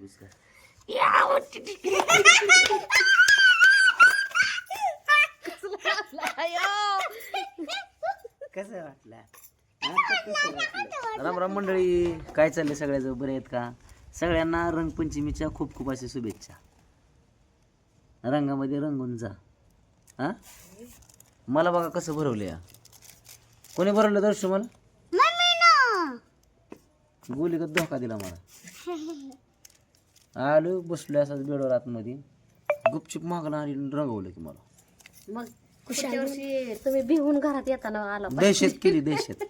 बिस्कर. कसं वाटलं? राम राम मंडळी, काय चाललंय सगळ्याचं बरे आहेत का? सगळ्यांना रंगपंचमीच्या खूप खूप अशा शुभेच्छा. रंगामध्ये रंगून जा. हा मला बघा कसं भरवलं या. कोणी भरवलं दर्श मला? गोली का धोका दिला मला. आलो बसलो असाच बेडवर आतमध्ये, गुपचूप मागणं आणि रंगवलं की मला. मग पुढच्या वर्षी तुम्ही भिवून घरात येताना आला दहशत केली दहशत.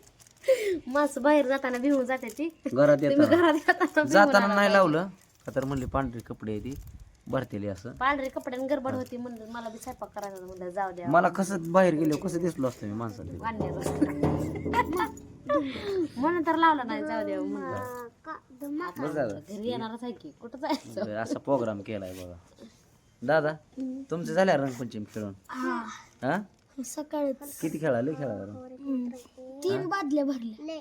माणसं बाहेर जाताना भिवून जाते ती, घरात तुम्ही येताना घरात येताना जाताना नाही लावलं का तर म्हणले पांढरे कपडे आहे ती भरतेली असं. पांढरे कपड्यान गडबड होती म्हणलं मला बी स्वयंपाक करायचा म्हणलं जाऊ द्या मला कसं बाहेर गेलो कसं दिसलो असतं मी माणसाला. म्हणून तर लावला नाही, जाऊ द्या म्हणलं. बरं झालं. घरी येणारच आहे की कुठं जायचं. असा प्रोग्राम केलाय बघा. दादा तुमचे झाल्या रंगपंचमी खेळून? हा सकाळी किती खेळाले खेळा 3 बादल्या भरल्या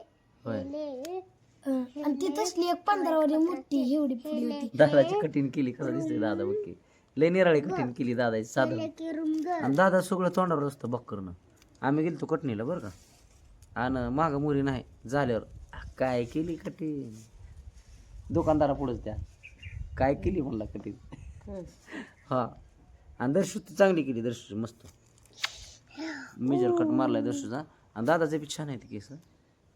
होय. आणि ती तसली एक 15 वाली मोठी एवढी पुडी होती. दादाची कठीण केली कसं दिसतंय दादा बघ. लय निराळी कठीण केली दादाची साधन. आणि दादा सगळं तोंडावर असतं बक्करनं. आम्ही गेलतो कटणीला बरं का, आणि माग मुरी नाही झाल्यावर काय केली कठीण. दुकानदारा पुढेच त्या काय केली म्हणला कठीण. हा आणि दर्शू चांगली केली. दर्शू मस्त मेजर कट मारलाय दर्शूचा. आणि दादाचे बी छान आहेत केस.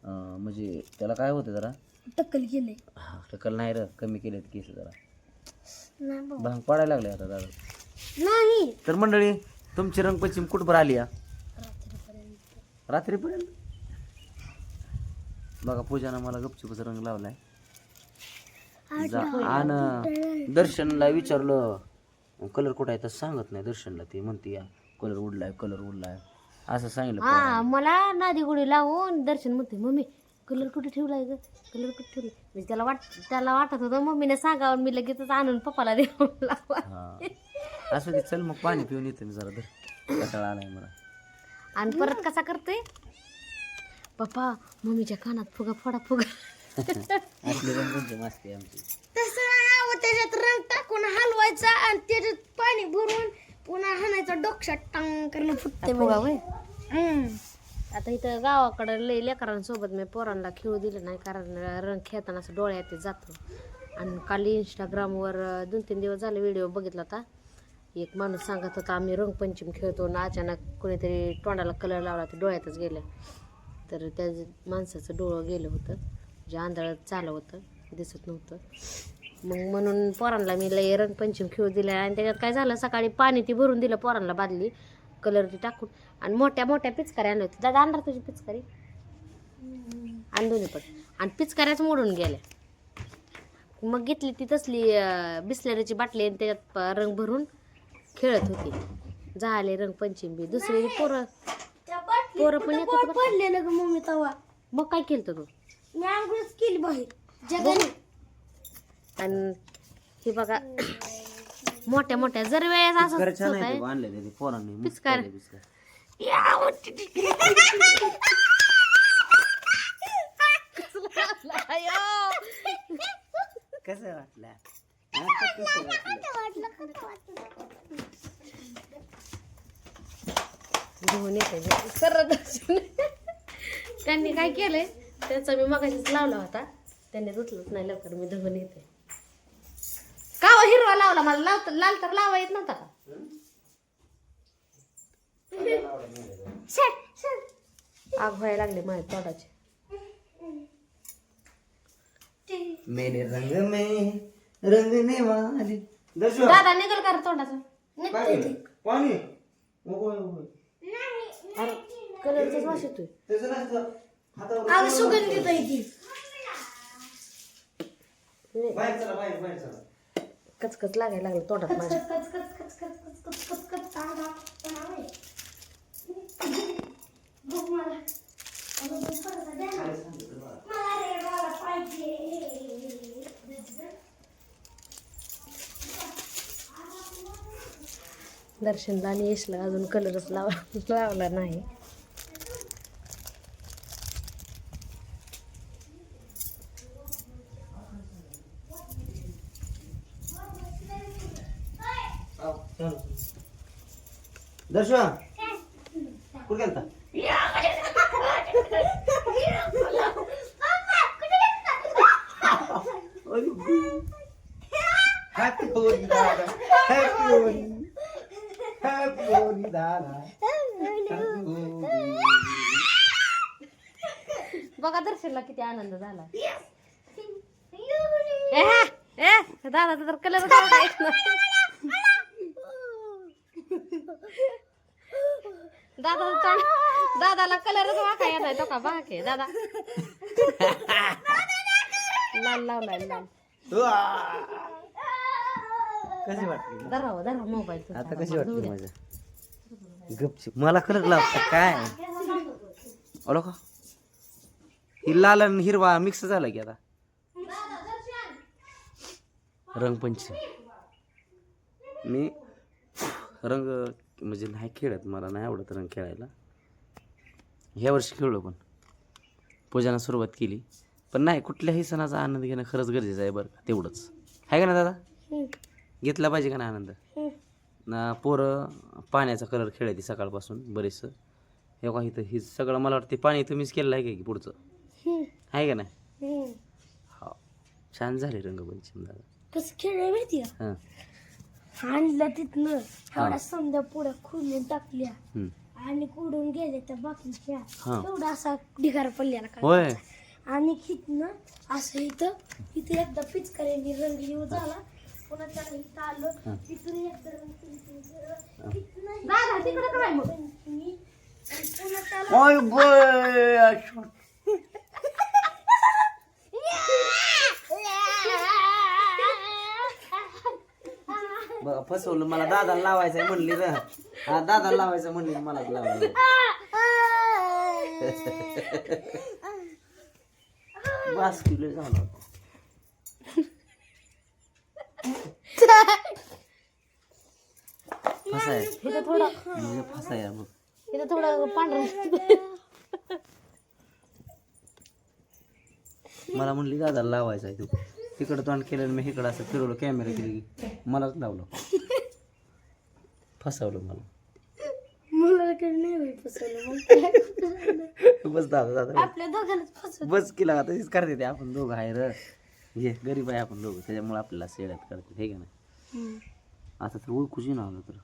म्हणजे त्याला काय होतं जरा टक्कल केले. हा टक्कल नाही र, कमी केलेत केस जरा. नाही बाबा. भांग पडायला लागले आता दादा. नाही तर मंडळी तुमची रंगपंचमी कुठं आली या? रात्रीपर्यंत बघा. पूजानं मला गपचूपचा रंग लावलाय. आणि दर्शनला विचारलं कलर कुठं आहे तर सांगत नाही दर्शनला. ती म्हणते या कलर उडलाय असं सांगितलं. हा मला नादी गुडी लावून दर्शन म्हणते मम्मी कलर कुठे ठेवलाय ग, कलर कुठे ठेवलाय. म्हणजे त्याला वाटत होतं मम्मीने सांगावं, मी लगेचच आणून पप्पाला देऊन लावा. हा असं ते. चल मग पाणी पिऊन येते मी जरा. कंटाळा आलाय मला. आणि परत कसा करते पप्पा मम्मीच्या कानात फुगा फोडा फुगा. असले रंगपंचमी असते आमची. तसं नाही, त्याच्यात रंग टाकून हलवायचा आणि त्याच्यात पाणी भरून पुन्हा हाणायचा डोक्यात टांग करणं फुटते फुगा वय. आता इथं गावाकडं लय लेकरांसोबत मी पोरांना खेळू दिलं नाही, कारण रंग खेळताना असं डोळ्यात जातो. आणि काल इंस्टाग्रामवर 2-3 दिवस झाले व्हिडिओ बघितला होता. एक माणूस सांगत होता आम्ही रंगपंचमी खेळतो ना अचानक कोणीतरी तोंडाला कलर लावला ते डोळ्यातच गेलं. तर त्या माणसाचं डोळं गेलं होतं, जे आंधळं चालं होतं, दिसत नव्हतं. मग म्हणून पोरांना मी लय रंगपंचमी खेळू दिला. आणि त्याच्यात काय झालं, सकाळी पाणी ती भरून दिलं पोरांना बादली, कलर ती टाकून. आणि मोठ्या मोठ्या पिचकाऱ्या आणल्या होत्या. दादा आणणार तुझी पिचकारी दोन्ही पण. आणि पिचकाऱ्याच मोडून गेल्या. मग घेतली ती तसली बिस्लरीची बाटली आणि त्याच्यात रंग भरून खेळत होती. झाले रंगपंचमी. दुसरी पोरं पण येत होती. पडलेलं ग मम्मी तवा. मग काय केलं तू? मी आंघोळच केली बाहेर जगाने. आणि हे बघा मोठ्या मोठ्या जर वेळेस असं छान आहे ते आणले ते पोरांनी. पिचकार. कसं वाटलं? घेऊन येते सरळ. त्यांनी काय केलंय त्याचा मी मगाशीच लावला होता, त्यांनी धुतलंच नाही लवकर. मी धुवून येते. का हिरवा लावला मला, लाल तर लावा येत नव्हता का? आग व्हायला लागले माझ्या तोंडाचे. मेरे रंग में रंगने वाली. दर्शक दादा निघल का रे तोंडाचं? पाणी अरे कलरचाच वास येतोय. आग सुगंधित आहे ती. कचकच लागायला लागलं तोंडात माझ्या. दर्शनला आणि यशला अजून कलरच लावला नाही. दर्शन कुठे गेलता? हॅपी होली दादा, हॅपी होली, हॅपी होली दादा, बघा दर्शनला किती आनंद झाला. दादा तर कलर दादाला कलरच वाका येत आहे तो का बाके दादा लाल लावलाय लाल. कशी वाटली? धरा मोबाईल आता कशी वाटली माझ्या गपचूप? मला कलर लावता काय ओळख का? ही लाल आणि हिरवा मिक्स झाला की आता रंगपंचमी. मी रंग म्हणजे नाही खेळत, मला नाही आवडत रंग खेळायला. ह्या वर्षी खेळलो पण पूजानं सुरुवात केली, पण नाही कुठल्याही सणाचा आनंद घेणं खरंच गरजेचं आहे बरं का, तेवढंच आहे का ना दादा? घेतला पाहिजे का ना आनंद? ना पोरं पाण्याचा कलर खेळायची सकाळपासून बरेचसं. हे काही तर हे सगळं मला वाटते पाणी तुम्हीच केलं आहे का की पुढचं आहे का नाही? हा छान झाले रंगपंचमी दादा. कसं खेळ माहिती का? हां आणलं तिथनं एवढ्या समजा पुढे खुलून टाकल्या हम्म. आणि कुडून गेले तर बाकीच्या हा. एवढा असा ढिगारा पडलेला काय. होय आणि तिथनं असं इथं एकदा पिचकाऱ्यांनी रंग येऊ झाला, पुन्हा त्याला इथं आलं, तिथून एकदा रंग दादा तिकडे काय मग पंचमी, आणि पुन्हा त्याला ओय बोय बघा फसवलं मला. दादा लावायचं म्हणली र, हा दादा लावायचं म्हणली मला लावायला. बास किलो झाला होता. फसाय इथं थोडं म्हणजे फसाय बघ. इथं थोडं पांढरं मला म्हणली दादा लावायचं आहे तू. तिकडं तोंड केलं आणि मी इकडं असं फिरवलं, कॅमेरा केली की मलाच लावलं. फसवलं मला. मला काही नाही होईल फसवलं. बस दादा दादा आपल्या दोघांनाच फसवलं. बस केला का तशीच करते ते. आपण दोघं आहे र, हे गरीब आहे आपण दोघं, त्याच्यामुळे आपल्याला शेड्यात करते हे का नाही? आता तर ओळखूच ना आलं तर.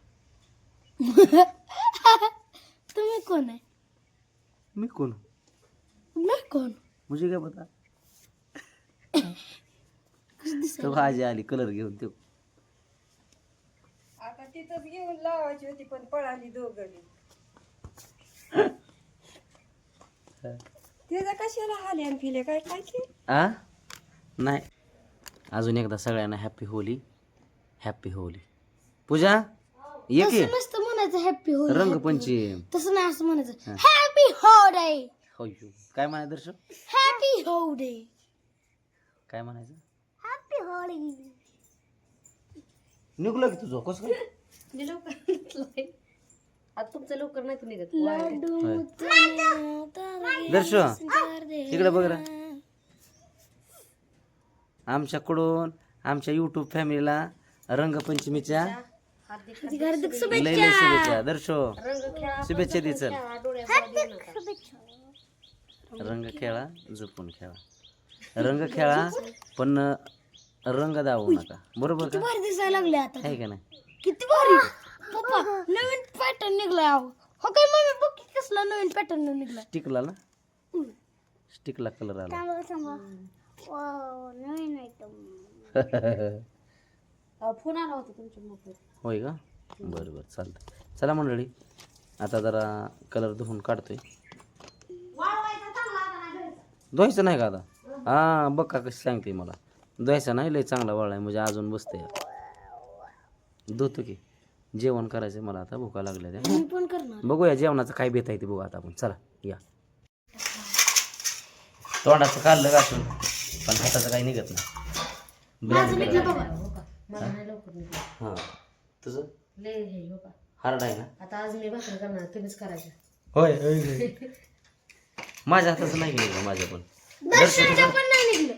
तुम्ही कोण आहे? मी कोण मी कोण? मुझे काय पता. तो भाजी आली कलर घेऊन तो. आता तिथंच घेऊन लावायची होती पण पळाली दोघंही. त्याचा कशाला हाले आणि फिले काय काय की आ नाही. अजून एकदा सगळ्यांना हॅपी होली, हॅपी होली. पूजा ये की तसं नसतं म्हणायचं हॅपी होली. रंगपंचमी. तसं नाही असं म्हणायचं हॅपी होली, काय म्हणायचं दर्शक? हॅपी होली, काय म्हणायचं? Happy Holy. निघलं की तुझं कसं काय? लवकर आता तुमचं लवकर नाही निघत. दर्शक तिकडे बघ ना. आमच्याकडून आमच्या युट्यूब फॅमिलीला रंगपंचमीच्या हार्दिक लय लय शुभेच्छा. दर्शक रंग खेळा शुभेच्छा दे चल. शुभेच्छा. रंग खेळा जपून खेळा. रंग खेळा पण रंग दावू नका. बरोबर का? भारी दिसायला लागले आता. आहे का नाही? किती भारी. पप्पा नवीन पॅटर्न निघलाय. हो काय मम्मी बघ की कसला नवीन पॅटर्न निघलाय. स्टिकला ना, स्टिकला कलर आला. नवीन आयटम. फोन आला होता तुमच्या मोबाईल. होय का? बरं बरं चालतं. चला मंडळी आता जरा कलर धुवून काढतोय. धुवायचं नाही का आता? हां बघ का कशी सांगते मला. धुवायचं नाही, लय चांगला वाळलाय म्हणजे अजून बसतंय. धुतो की जेवण करायचं मला आता, भुका लागल्या त्या. मी पण करणार. बघूया जेवणाचं काय बेत आहे ते बघू आता आपण. चला या. तोंडाचं काढलं घासून पण हाताचं काही निघत नाही. मला नाही लवकर निघत. हां तुझं लय हे हो का. हार्ड आहे ना? आता आज मी भाकरी करणार, तुम्हीच करायचं. होय माझ्या हाताचं नाही निघलं. माझ्या पण दर्शनच्या पण नाही निघलं.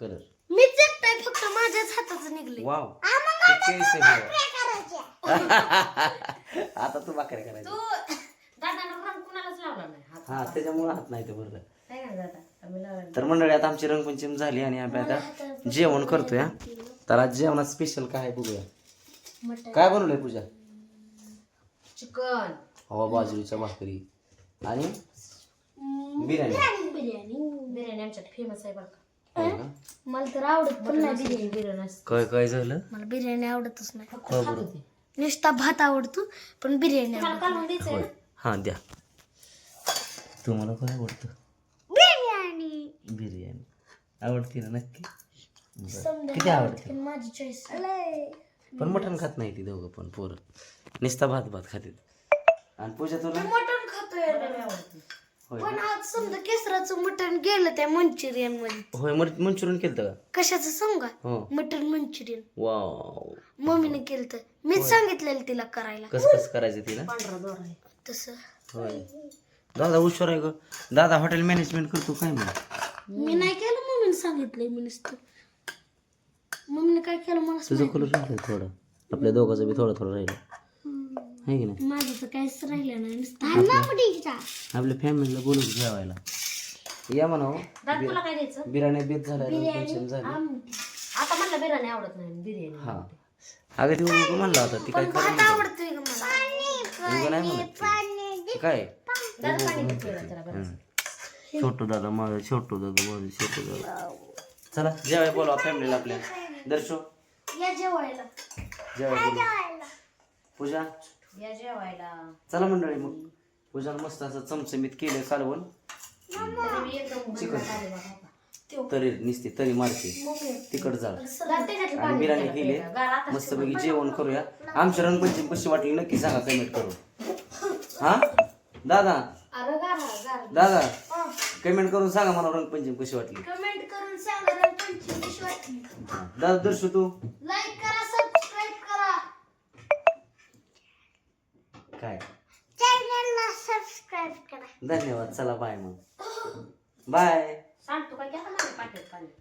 कलर मीच एकटाय फक्त माझ्याच हाताचं निघले. वाव. आता तू भाकरी करायची. तू दादानं रंग कुणालाच लावला नाही हात हा त्याच्यामुळे हात नाही ते बरोबर. काय ना दादा आम्ही लावला तर मंडळी आता आमची रंगपंचमी झाली आणि आम्ही आता जेवण करतोय हा. तर आज जेवणात स्पेशल काय आहे बघूया. काय बनवलंय पूजा? चिकन हवा बाजरीच्या भाकरी आणि बिर्याणी. बिर्याणी आमच्यात फेमस आहे बरं का. होय का? मला तर आवडत पण नाही बिर्याणी. बिर्याणी असते. काय काय झालं? मला बिर्याणी आवडतच नाही. फक्त खात होते. नुसता भात आवडतो पण बिर्याणी तुम्हाला कालवण द्यायचंय होय ना? हा द्या. तुम्हाला काय आवडतं? बिर्याणी बिर्याणी आवडते ना नक्की. बरं. किती आवडते? माझी चॉईस. पण मटण खात नाही ती दोघं पण पोरं. नुसता भात भात खाते. आणि पूजा तुला? मटण खातोय होय पण आज समजा केसराचं मटण गेलं त्या मंचुरियन मध्ये. होय मंचुरियन केलं का? कशाचं सांगा? हो. मटण मंचुरियन वाव. मम्मीने केलं. मीच सांगितलेलं तिला करायला. कसं कसं करायचं तिला? पांढरा दोरा आहे. तसं होय. दादा हुशार आहे ग. दादा हॉटेल मॅनेजमेंट करतो काय मग? मी नाही केलं, मम्मीने सांगितलंय. मी नुसतं मम्मीने काय केलं मला तुझं कलर राहिलं थोडं. आपल्या दोघांचं बी थोडं थोडं राहिलं आहे की नाही? माझं तर काहीच राहिलं नाही. नुसतं आपल्या फॅमिलीला बोलून जेवायला या म्हणावं. दादा तुला काय द्यायचं? बिर्याणी बेत झाल्या रंगपंचमी झाली. आता म्हणलं बिर्याणी आवडत नाही बिर्याणी. हा अगं ती उलट म्हणला होता ती काय खरं आवडतोय का मला? नाही नाही म्हणत ती. काय दादा पाणी घेतलं त्याला बरं. छोटू दादा माझं छोटू दादा. चला जेवाय बोलवा फॅमिलीला आपल्या. दर्शो या जेवायला. जेवाय बोलवा. पूजा या जेवायला. चला मंडळी मग पूजानं मस्त असं चमचमीत केलं कालवण. तरी मी एकदम चिकन झाले बघा. तरी निसते तरी मारते तिकट जाळ दादा त्याच्यातलं आणि पाणी बिर्याणी घ्यायला केली. पाहिजे. गार आता मस्तपैकी जेवण करूया. आमची रंगपंचमी कशी वाटली नक्की सांगा कमेंट करून. हा दादा अरे गार दादा कमेंट करून सांगा मला रंगपंचमी कशी वाटली. कमेंट करून सांगा रंगपंचमी कशी वाटली. दादा दर्शू तू लाईक करा, सबस्क्राईब करा. काय चॅनलला सबस्क्राईब करा. धन्यवाद. चला बाय मग बाय. सांगतो काय की आता माझ्या पाठीत पाणी.